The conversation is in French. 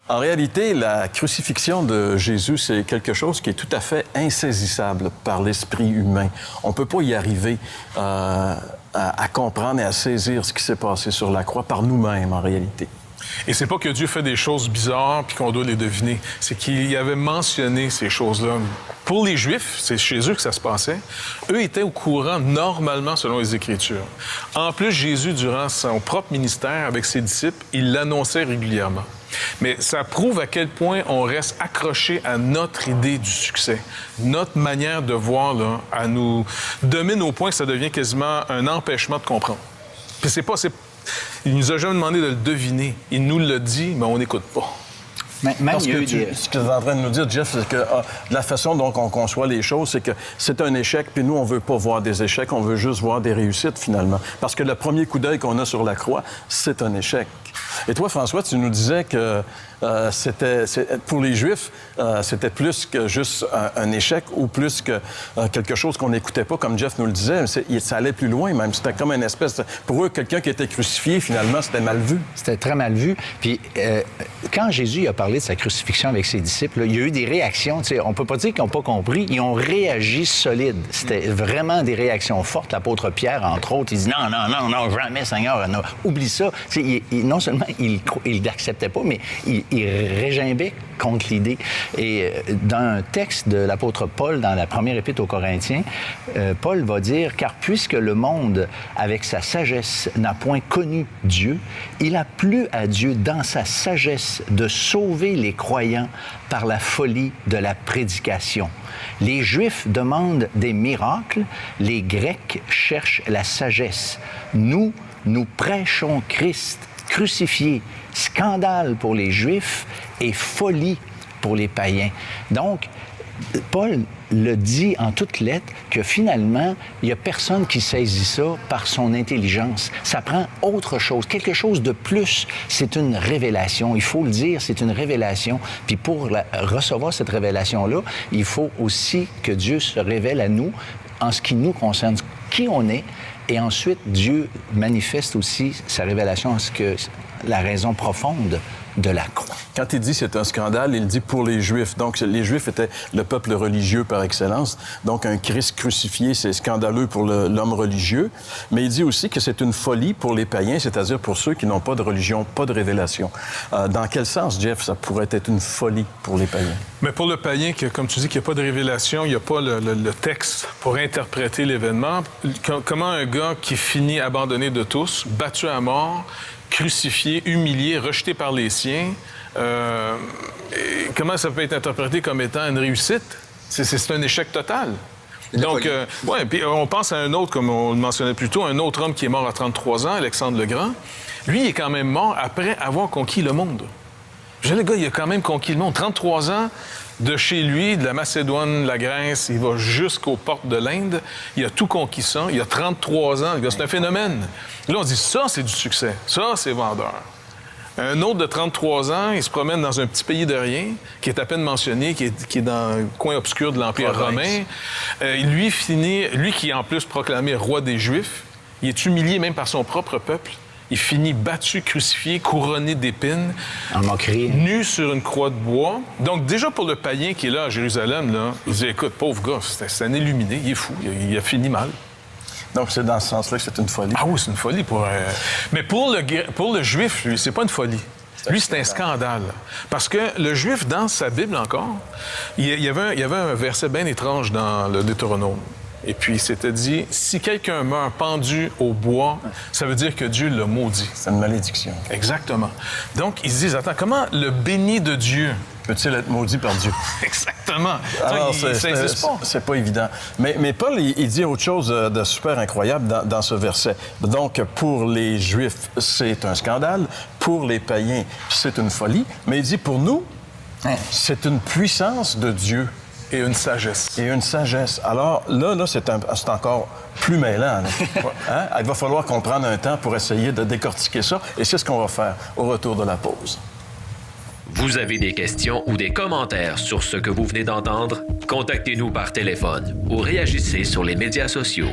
En réalité, la crucifixion de Jésus, c'est quelque chose qui est tout à fait insaisissable par l'esprit humain. On ne peut pas y arriver à comprendre et à saisir ce qui s'est passé sur la croix par nous-mêmes, en réalité. Et c'est pas que Dieu fait des choses bizarres puis qu'on doit les deviner. C'est qu'il avait mentionné ces choses-là. Pour les Juifs, c'est chez eux que ça se passait. Eux étaient au courant normalement selon les Écritures. En plus, Jésus, durant son propre ministère avec ses disciples, il l'annonçait régulièrement. Mais ça prouve à quel point on reste accroché à notre idée du succès. Notre manière de voir, là, à nous domine au point que ça devient quasiment un empêchement de comprendre. Puis il nous a jamais demandé de le deviner. Il nous l'a dit, mais on n'écoute pas. Parce que ce que tu es en train de nous dire, Jeff, c'est que la façon dont on conçoit les choses, c'est que c'est un échec, puis nous, on veut pas voir des échecs, on veut juste voir des réussites, finalement. Parce que le premier coup d'œil qu'on a sur la croix, c'est un échec. Et toi, François, tu nous disais que pour les Juifs, c'était plus que juste un échec ou plus que quelque chose qu'on n'écoutait pas, comme Jeff nous le disait. Ça allait plus loin, même. C'était comme une espèce Pour eux, quelqu'un qui était crucifié, finalement, c'était mal vu. C'était très mal vu. Puis quand Jésus a parlé de sa crucifixion avec ses disciples, là, il y a eu des réactions. On ne peut pas dire qu'ils n'ont pas compris. Ils ont réagi solide. C'était vraiment des réactions fortes. L'apôtre Pierre, entre autres, il dit « Non, jamais, Seigneur, non, oublie ça. » Non seulement il n'acceptait pas, mais il régimbait contre l'idée. Et dans un texte de l'apôtre Paul, dans la première épître aux Corinthiens, Paul va dire « Car puisque le monde, avec sa sagesse, n'a point connu Dieu, il a plu à Dieu, dans sa sagesse, de sauver les croyants par la folie de la prédication. Les Juifs demandent des miracles, les Grecs cherchent la sagesse. Nous prêchons Christ crucifié, scandale pour les Juifs et folie pour les païens. » Donc, Paul le dit en toutes lettres que finalement, il n'y a personne qui saisit ça par son intelligence. Ça prend autre chose, quelque chose de plus. C'est une révélation. Il faut le dire, c'est une révélation. Puis pour recevoir cette révélation-là, il faut aussi que Dieu se révèle à nous en ce qui nous concerne, qui on est. Et ensuite, Dieu manifeste aussi sa révélation en ce que la raison profonde de la croix. Quand il dit c'est un scandale, il dit pour les Juifs. Donc, les Juifs étaient le peuple religieux par excellence. Donc, un Christ crucifié, c'est scandaleux pour l'homme religieux. Mais il dit aussi que c'est une folie pour les païens, c'est-à-dire pour ceux qui n'ont pas de religion, pas de révélation. Dans quel sens, Jeff, ça pourrait être une folie pour les païens? Mais pour le païen, comme tu dis, qu'il n'y a pas de révélation, il n'y a pas le texte pour interpréter l'événement. Comment un gars qui finit abandonné de tous, battu à mort, crucifié, humilié, rejeté par les siens, comment ça peut être interprété comme étant une réussite? C'est un échec total. Donc, puis on pense à un autre, comme on le mentionnait plus tôt, un autre homme qui est mort à 33 ans, Alexandre le Grand. Lui, il est quand même mort après avoir conquis le monde. Le gars, il a quand même conquis le monde. 33 ans de chez lui, de la Macédoine, la Grèce, il va jusqu'aux portes de l'Inde. Il a tout conquis ça. Il a 33 ans. Le gars, c'est un phénomène. Là, on dit, ça, c'est du succès. Ça, c'est vendeur. Un autre de 33 ans, il se promène dans un petit pays de rien, qui est à peine mentionné, qui est dans le coin obscur de l'Empire romain. Lui qui est en plus proclamé roi des Juifs, il est humilié même par son propre peuple. Il finit battu, crucifié, couronné d'épines, en moquerie, nu sur une croix de bois. Donc, déjà pour le païen qui est là à Jérusalem, là, il dit, écoute, pauvre gars, c'est un illuminé, il est fou, il a fini mal. Donc, c'est dans ce sens-là que c'est une folie. Ah oui, c'est une folie. Mais pour le Juif, lui, c'est pas une folie. Lui, c'est un scandale. Parce que le Juif, dans sa Bible encore, il y avait un verset bien étrange dans le Deutéronome. Et puis, il s'était dit, si quelqu'un meurt pendu au bois, ça veut dire que Dieu l'a maudit. C'est une malédiction. Exactement. Donc, ils se disent, attends, comment le béni de Dieu peut-il être maudit par Dieu? Exactement. Alors, c'est pas évident. Mais Paul, il dit autre chose de super incroyable dans ce verset. Donc, pour les Juifs, c'est un scandale. Pour les païens, c'est une folie. Mais il dit, pour nous, c'est une puissance de Dieu. Et une sagesse. Et une sagesse. Alors, là c'est encore plus mêlant. Hein? Il va falloir qu'on prenne un temps pour essayer de décortiquer ça. Et c'est ce qu'on va faire au retour de la pause. Vous avez des questions ou des commentaires sur ce que vous venez d'entendre? Contactez-nous par téléphone ou réagissez sur les médias sociaux.